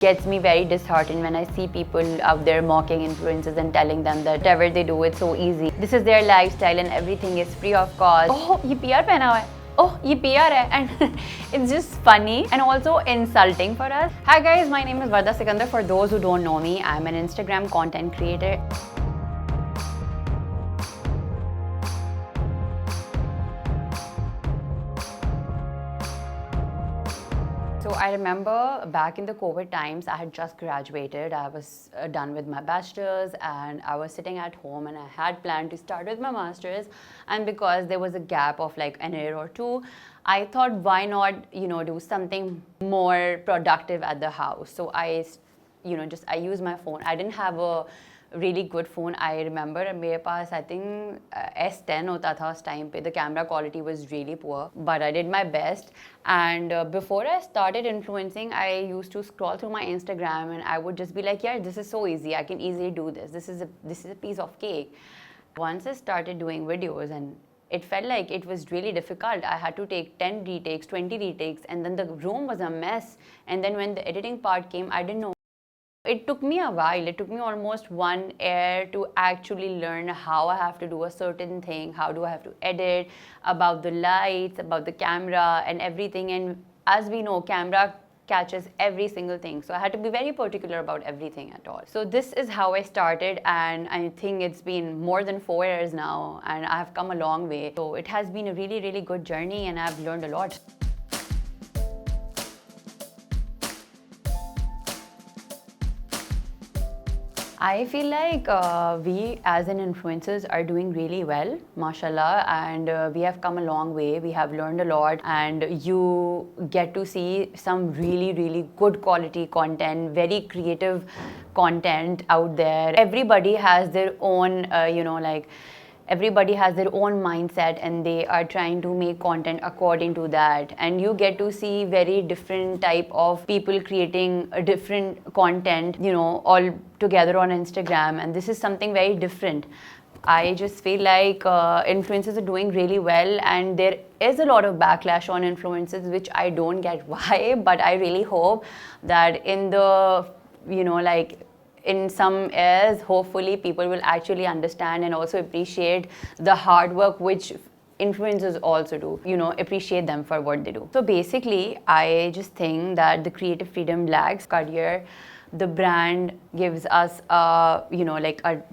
Gets me very disheartened when I see people out there mocking influencers and telling them that whatever they do, it's so easy. This is their lifestyle and everything is free of cost. Oh, ये PR पहना हुआ है. Oh, ये PR है. And it's just funny and also insulting for us. Hi guys, my name is Varda Sikandar. For those who don't know me, I'm an Instagram content creator. So I remember back in the COVID times, I had just graduated. I was done with my bachelor's and I was sitting at home and I had planned to start with my master's. And because there was a gap of like an year or two, I thought why not, do something more productive at the house. So I used my phone. I didn't have a really good phone. I remember मेरे पास I think S10 होता था उस time पे. The camera quality was really poor, but I did my best. And before I started influencing, I used to scroll through my Instagram and I would just be like, yeah, this is so easy. I can easily do this. This is a piece of cake. Once I started doing videos and it felt like it was really difficult. I had to take 10 retakes, 20 retakes, and then the room was a mess. And then when the editing part came, I didn't know. It took me a while. It took me almost 1 year to actually learn how I have to do a certain thing, how do I have to edit, about the lights, about the camera and everything. And as we know, camera catches every single thing. So I had to be very particular about everything at all. So this is how I started, and I think it's been more than 4 years now and I have come a long way. So it has been a really, really good journey and I've learned a lot. I feel like we as an influencers are doing really well, mashallah, and we have come a long way. We have learned a lot and you get to see some really, really good quality content, very creative content out there. Everybody has their own, everybody has their own mindset and they are trying to make content according to that, and you get to see very different type of people creating a different content, all together on Instagram, and this is something very different. I just feel like influencers are doing really well, and there is a lot of backlash on influencers, which I don't get why, but I really hope that in the, in some areas, hopefully people will actually understand and also appreciate the hard work which influencers also do, appreciate them for what they do. So basically, I just think that the creative freedom lacks career. The brand gives us a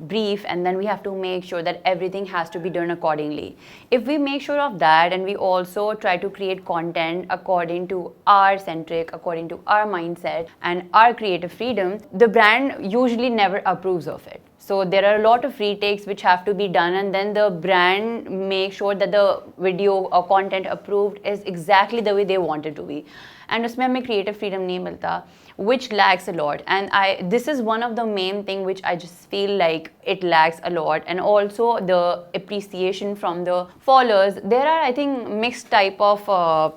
brief, and then we have to make sure that everything has to be done accordingly. If we make sure of that and we also try to create content according to our centric, according to our mindset and our creative freedom, the brand usually never approves of it. So there are a lot of retakes which have to be done, and then the brand makes sure that the video or content approved is exactly the way they want it to be. And उसमें हमें creative freedom नहीं मिलता, which lacks a lot. And this is one of the main thing which I just feel like it lacks a lot. And also the appreciation from the followers. There are, I think, mixed type of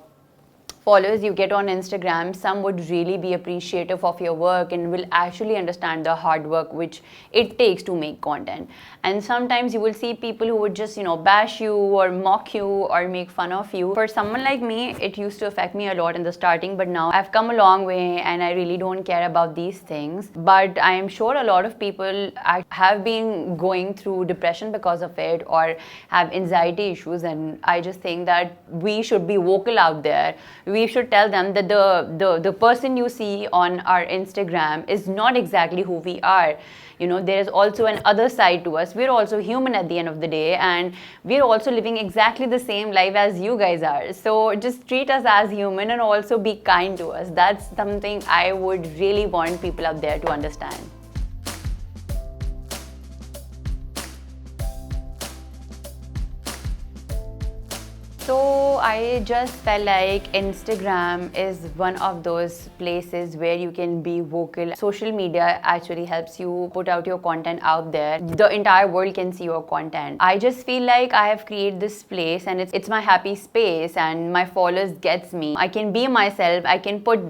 followers you get on Instagram. Some would really be appreciative of your work and will actually understand the hard work which it takes to make content. And sometimes you will see people who would just, bash you or mock you or make fun of you. For someone like me, it used to affect me a lot in the starting, but now I've come a long way and I really don't care about these things. But I am sure a lot of people have been going through depression because of it or have anxiety issues, and I just think that we should be vocal out there. We should tell them that the person you see on our Instagram is not exactly who we are. There is also an other side to us. We're also human at the end of the day, and we're also living exactly the same life as you guys are. So just treat us as human and also be kind to us. That's something I would really want people out there to understand. So I just felt like Instagram is one of those places where you can be vocal. Social media actually helps you put out your content out there. The entire world can see your content. I just feel like I have created this place and it's my happy space, and my followers gets me. I can be myself. I can put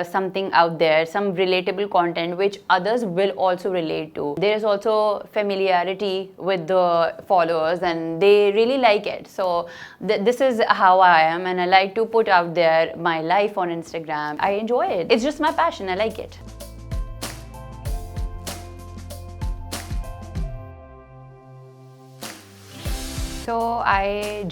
something out there, some relatable content which others will also relate to. There is also familiarity with the followers and they really like it. So this is how I am, and I like to put out there my life on Instagram. I enjoy it. It's just my passion. I like it. So I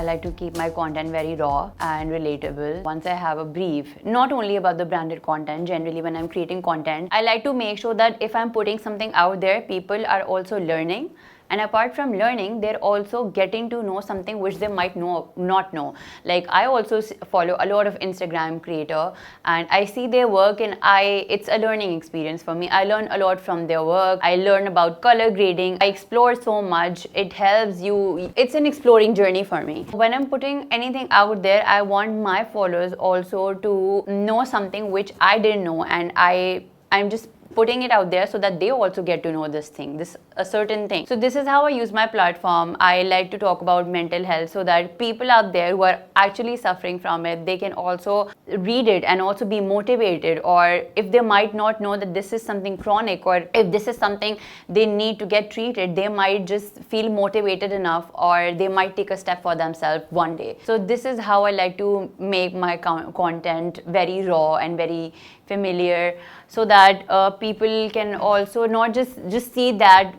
like to keep my content very raw and relatable. Once I have a brief, not only about the branded content, generally when I'm creating content, I like to make sure that if I'm putting something out there, people are also learning. And apart from learning, they're also getting to know something which they might not know. Like I also follow a lot of Instagram creator, and I see their work, and it's a learning experience for me. I learn a lot from their work. I learn about color grading. I explore so much. It helps you. It's an exploring journey for me. When I'm putting anything out there, I want my followers also to know something which I didn't know, and I'm just putting it out there so that they also get to know a certain thing. So this is how I use my platform. I like to talk about mental health so that people out there who are actually suffering from it, they can also read it and also be motivated. Or if they might not know that this is something chronic, or if this is something they need to get treated, they might just feel motivated enough, or they might take a step for themselves one day. So this is how I like to make my content very raw and very familiar, so that people can also not just see that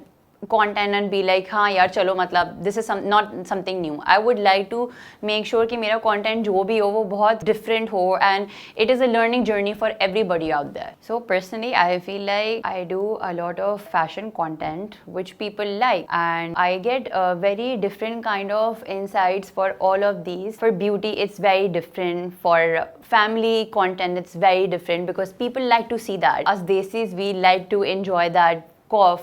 content and be like, हाँ यार चलो मतलब this is not something new. I would like to make sure कि मेरा content जो भी हो वो बहुत different हो, and it is a learning journey for everybody out there. So personally, I feel like I do a lot of fashion content which people like, and I get a very different kind of insights for all of these. For beauty, it's very different. For family content, it's very different, because people like to see that. Us Desis, we like to enjoy that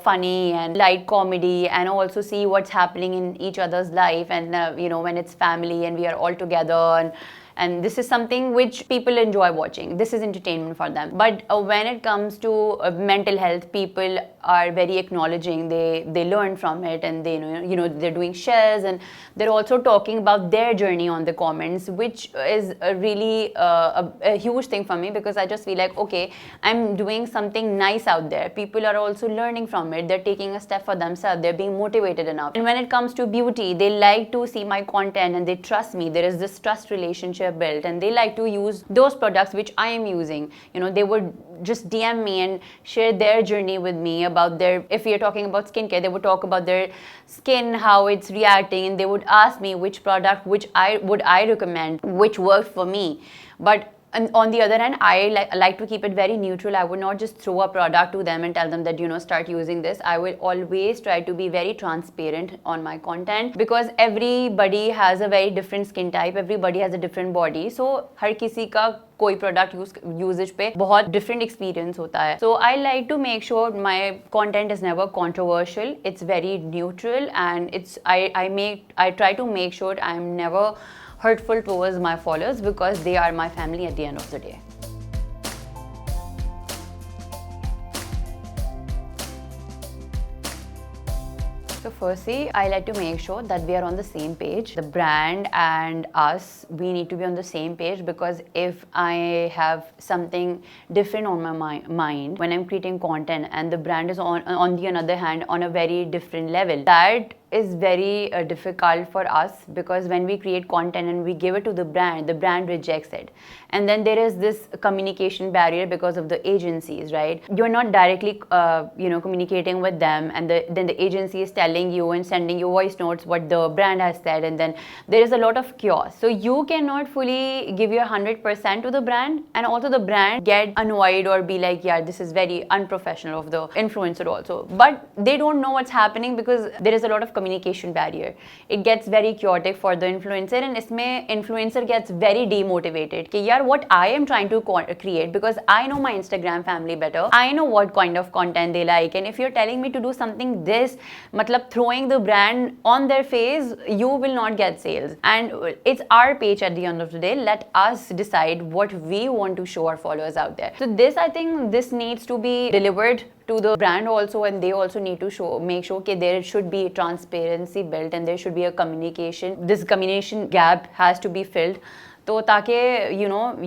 funny and light comedy, and also see what's happening in each other's life, and when it's family and we are all together, and this is something which people enjoy watching. This is entertainment for them. But when it comes to mental health, people are very acknowledging. They learn from it, and they they're doing shares, and they're also talking about their journey on the comments, which is really a huge thing for me, because I just feel like, okay, I'm doing something nice out there. People are also learning from it. They're taking a step for themselves. They're being motivated enough. And when it comes to beauty, they like to see my content and they trust me. There is this trust relationship built, and they like to use those products which I am using. They would just DM me and share their journey with me about if we are talking about skincare, they would talk about their skin, how it's reacting, and they would ask me which product which I recommend, which worked for me. But and on the other hand, I like to keep it very neutral. I would not just throw a product to them and tell them that, start using this. I will always try to be very transparent on my content, because everybody has a very different skin type. Everybody has a different body. So, हर किसी का कोई product usage पे बहुत different experience होता है. So, I like to make sure my content is never controversial. It's very neutral, and I try to make sure I'm never hurtful towards my followers, because they are my family at the end of the day. So firstly, I like to make sure that we are on the same page. The brand and us, we need to be on the same page, because if I have something different on my mind when I'm creating content, and the brand is on the other hand on a very different level, that is very difficult for us, because when we create content and we give it to the brand rejects it. And then there is this communication barrier because of the agencies, right? You're not directly communicating with them, and then the agency is telling you and sending you voice notes what the brand has said, and then there is a lot of chaos. So you cannot fully give your 100% to the brand, and also the brand get annoyed or be like, yeah, this is very unprofessional of the influencer also. But they don't know what's happening, because there is a lot of communication barrier. It gets very chaotic for the influencer, and इसमें influencer gets very demotivated कि यार what I am trying to create, because I know my Instagram family better. I know what kind of content they like, and if you're telling me to do something this, मतलब throwing the brand on their face, you will not get sales. And it's our page at the end of the day. Let us decide what we want to show our followers out there. So this, I think, this needs to be delivered to the brand also, and they also need to make sure that there should be transparency built, and there should be a communication. This communication gap has to be filled, तो ताकि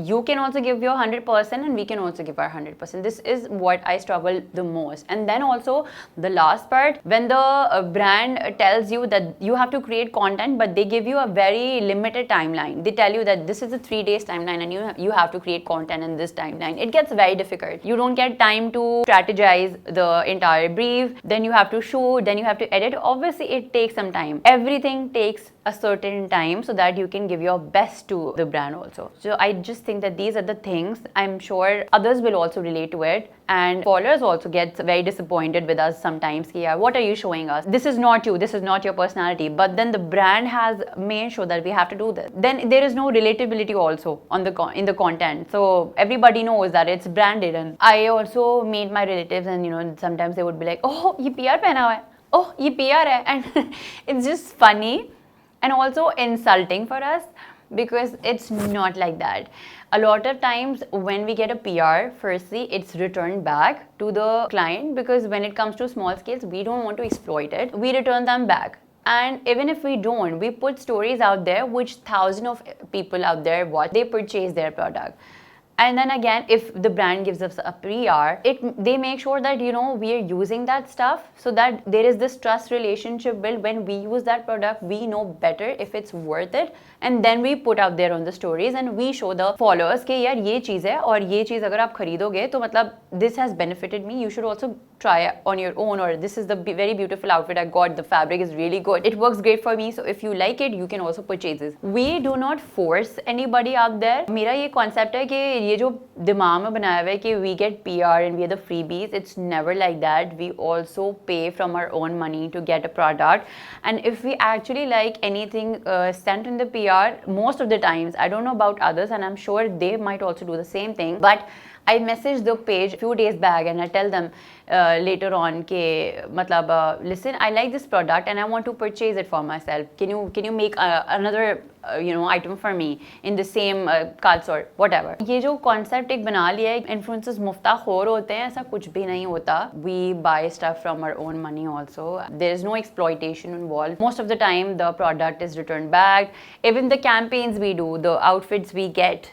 you can also give your 100% and we can also give our 100%. This is what I struggle the most. And then also the last part, when the brand tells you that you have to create content, but they give you a very limited timeline. They tell you that this is a 3 days timeline and you have to create content in this timeline. It gets very difficult. You don't get time to strategize the entire brief, then you have to shoot, then you have to edit. Obviously it takes some time. Everything takes a certain time so that you can give your best to the brand also. So I just think that these are the things. I'm sure others will also relate to it, and followers also get very disappointed with us sometimes. Yeah, what are you showing us? This is not you, this is not your personality. But then the brand has made sure that we have to do this. Then there is no relatability also on the in the content. So everybody knows that it's branded. And I also meet my relatives, and sometimes they would be like, oh, ye PR pehna hua hai, oh, ye PR hai. And it's just funny and also insulting for us, because it's not like that. A lot of times when we get a PR, firstly, it's returned back to the client, because when it comes to small scales, we don't want to exploit it. We return them back. And even if we don't, we put stories out there which thousands of people out there watch. They purchase their product. And then again, if the brand gives us a PR, they make sure that we are using that stuff, so that there is this trust relationship built. When we use that product, we know better if it's worth it, and then we put out there on the stories and we show the followers कि यार ये चीज़ है और ये चीज़ अगर आप खरीदोगे तो मतलब this has benefited me. You should also try on your own, or this is the very beautiful outfit I got. The fabric is really good. It works great for me. So if you like it, you can also purchase this. We do not force anybody out there. मेरा ये concept है कि ये जो दिमाग में बनाया हुआ है कि we get PR and we are the freebies. It's never like that. We also pay from our own money to get a product. And if we actually like anything sent in the PR, most of the times, I don't know about others, and I'm sure they might also do the same thing, but I message the page a few days back and I tell them later on कि मतलब listen, I like this product and I want to purchase it for myself. Can you make another item for me in the same cuts or whatever. ये जो concept एक बना लिया है, influencers मुफ्ताखोर होते हैं, ऐसा कुछ भी नहीं होता. We buy stuff from our own money also. There is no exploitation involved. Most of the time the product is returned back. Even the campaigns we do, the outfits we get,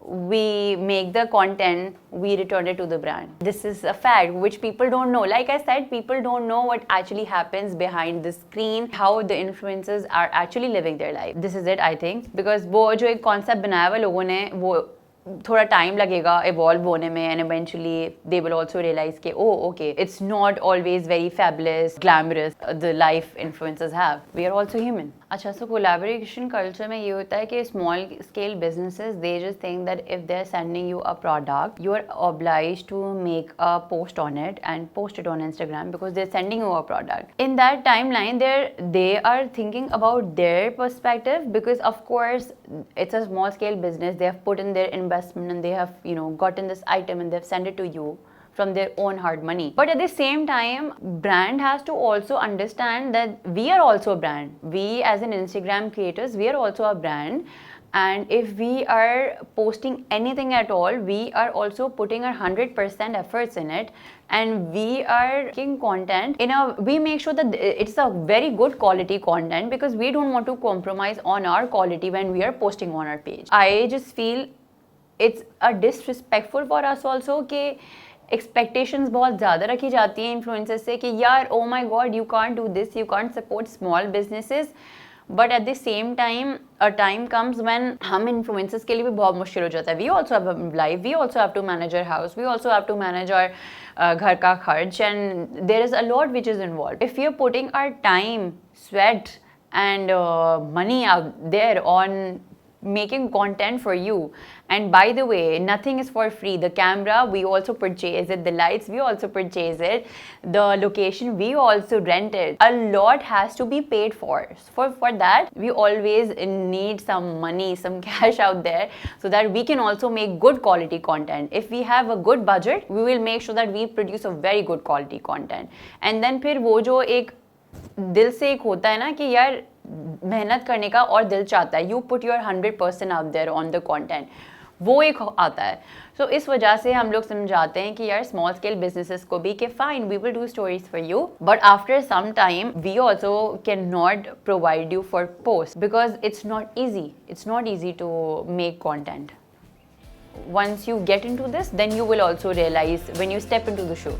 we make the content, we return it to the brand. This is a fact which people don't know. Like I said, people don't know what actually happens behind the screen, how the influencers are actually living their life. This is it, I think, because वो जो एक concept बनाया हुआ लोगों ने, वो थोड़ा time लगेगा evolve होने में, and eventually they will also realize कि oh okay, it's not always very fabulous, glamorous the life influencers have. We are also human. अच्छा, so collaboration culture में ये होता है कि small scale businesses, they just think that if they're sending you a product, you are obliged to make a post on it and post it on Instagram because they're sending you a product. In that timeline, they are thinking about their perspective, because of course it's a small scale business. They have put in their investment and they have gotten this item and they've sent it to you from their own hard money. But at the same time, brand has to also understand that we are also a brand. We as an Instagram creators, we are also a brand. And if we are posting anything at all, we are also putting our 100% efforts in it, and we are making content we make sure that it's a very good quality content, because we don't want to compromise on our quality when we are posting on our page. I just feel it's a disrespectful for us also कि expectations बहुत ज़्यादा रखी जाती हैं influencers से कि यार oh my God, you can't do this, you can't support small businesses. But at the same time a time comes when हम इन्फ्लुएंसर्स के लिए भी बहुत मुश्किल हो जाता है. We also have life, we also have to manage our house, we also have to manage our घर का खर्च, and there is a lot which is involve. If you are putting our time, sweat and money out there on making content for you, and by the way, nothing is for free. The camera, we also purchase it. The lights, we also purchase it. The location, we also rent it. A lot has to be paid for. For that, we always need some money, some cash out there, so that we can also make good quality content. If we have a good budget, we will make sure that we produce a very good quality content. And then फिर वो जो एक दिल से एक होता है ना कि यार मेहनत करने का और दिल चाहता है, you put your 100% out there on the content. वो एक आता है. So इस वजह से हम लोग समझाते हैं कि यार स्मॉल स्केल बिजनेसेस को भी कि fine we will do stories for you, but after some time we also can not provide you for post because it's not easy to make content. Once you get into this, then you will also realize when you step into the show.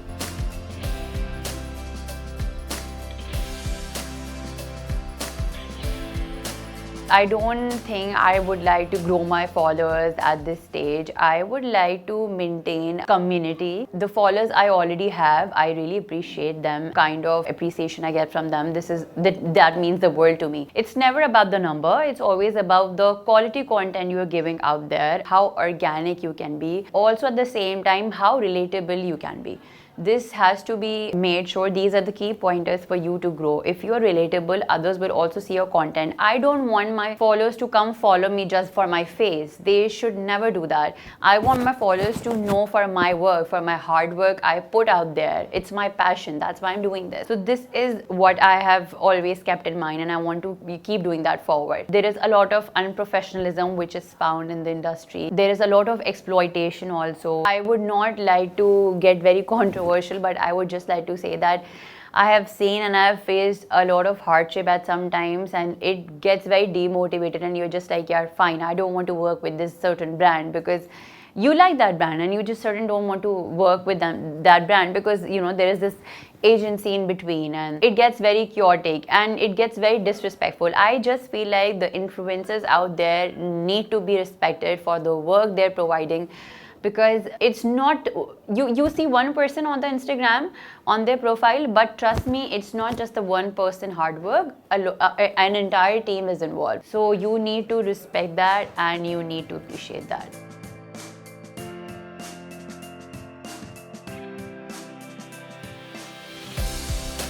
I don't think I would like to grow my followers at this stage. I would like to maintain community. The followers I already have, I really appreciate them. Kind of appreciation I get from them, that means the world to me. It's never about the number. It's always about the quality content you are giving out there, how organic you can be. Also at the same time, how relatable you can be. This has to be made sure. These are the key pointers for you to grow. If you are relatable, others will also see your content. I don't want my followers to come follow me just for my face. They should never do that. I want my followers to know for my work, for my hard work I put out there. It's my passion. That's why I'm doing this. So this is what I have always kept in mind, and I want to keep doing that forward. There is a lot of unprofessionalism which is found in the industry. There is a lot of exploitation also. I would not like to get very controversial, but I would just like to say that I have seen and I have faced a lot of hardship at some times, and it gets very demotivated, and you're just like, yeah, fine, I don't want to work with this certain brand because you like that brand, and you just certain don't want to work with that brand because there is this agency in between, and it gets very chaotic and it gets very disrespectful. I just feel like the influencers out there need to be respected for the work they're providing. Because it's not, you see one person on the Instagram on their profile, but trust me, it's not just the one person hard work. An entire team is involved. So you need to respect that and you need to appreciate that.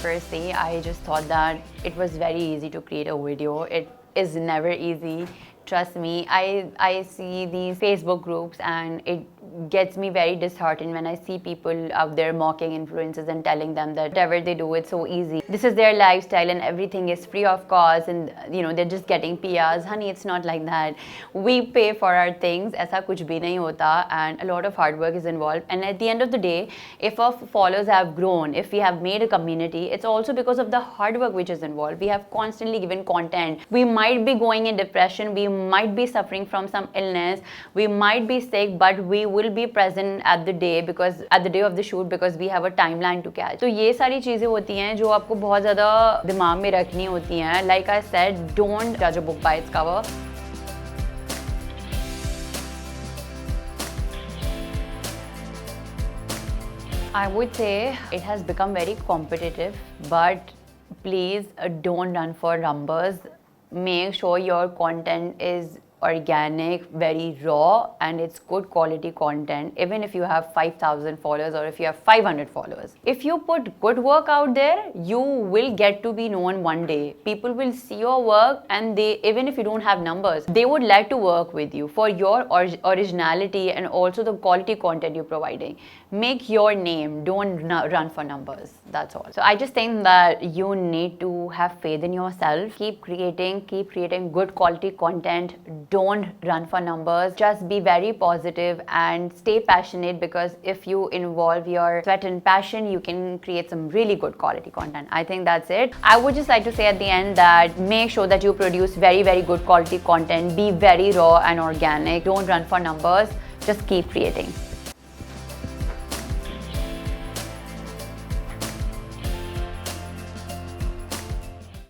Firstly, I just thought that it was very easy to create a video. It is never easy. Trust me, I see these Facebook groups and it gets me very disheartened when I see people out there mocking influencers and telling them that whatever they do, it's so easy. This is their lifestyle and everything is free of cost, and they're just getting PRs. Honey, it's not like that. We pay for our things. ऐसा कुछ भी नहीं होता, and a lot of hard work is involved. And at the end of the day, if our followers have grown, if we have made a community, it's also because of the hard work which is involved. We have constantly given content. We might be going in depression. We might be suffering from some illness. We might be sick, but we will be present at the day of the shoot because we have a timeline to catch. तो ये सारी चीजें होती हैं जो आपको बहुत ज़्यादा दिमाग में रखनी होती हैं. Like I said, don't judge a book by its cover. I would say it has become very competitive, but please don't run for numbers. Make sure your content is organic, very raw, and it's good quality content, even if you have 5,000 followers or if you have 500 followers. If you put good work out there, you will get to be known one day. People will see your work, and even if you don't have numbers, they would like to work with you for your originality and also the quality content you're providing. Make your name, don't run for numbers. That's all. So I just think that you need to have faith in yourself. Keep creating good quality content. Don't run for numbers. Just be very positive and stay passionate, because if you involve your sweat and passion, you can create some really good quality content. I think that's it. I would just like to say at the end that make sure that you produce very, very good quality content. Be very raw and organic. Don't run for numbers. Just keep creating.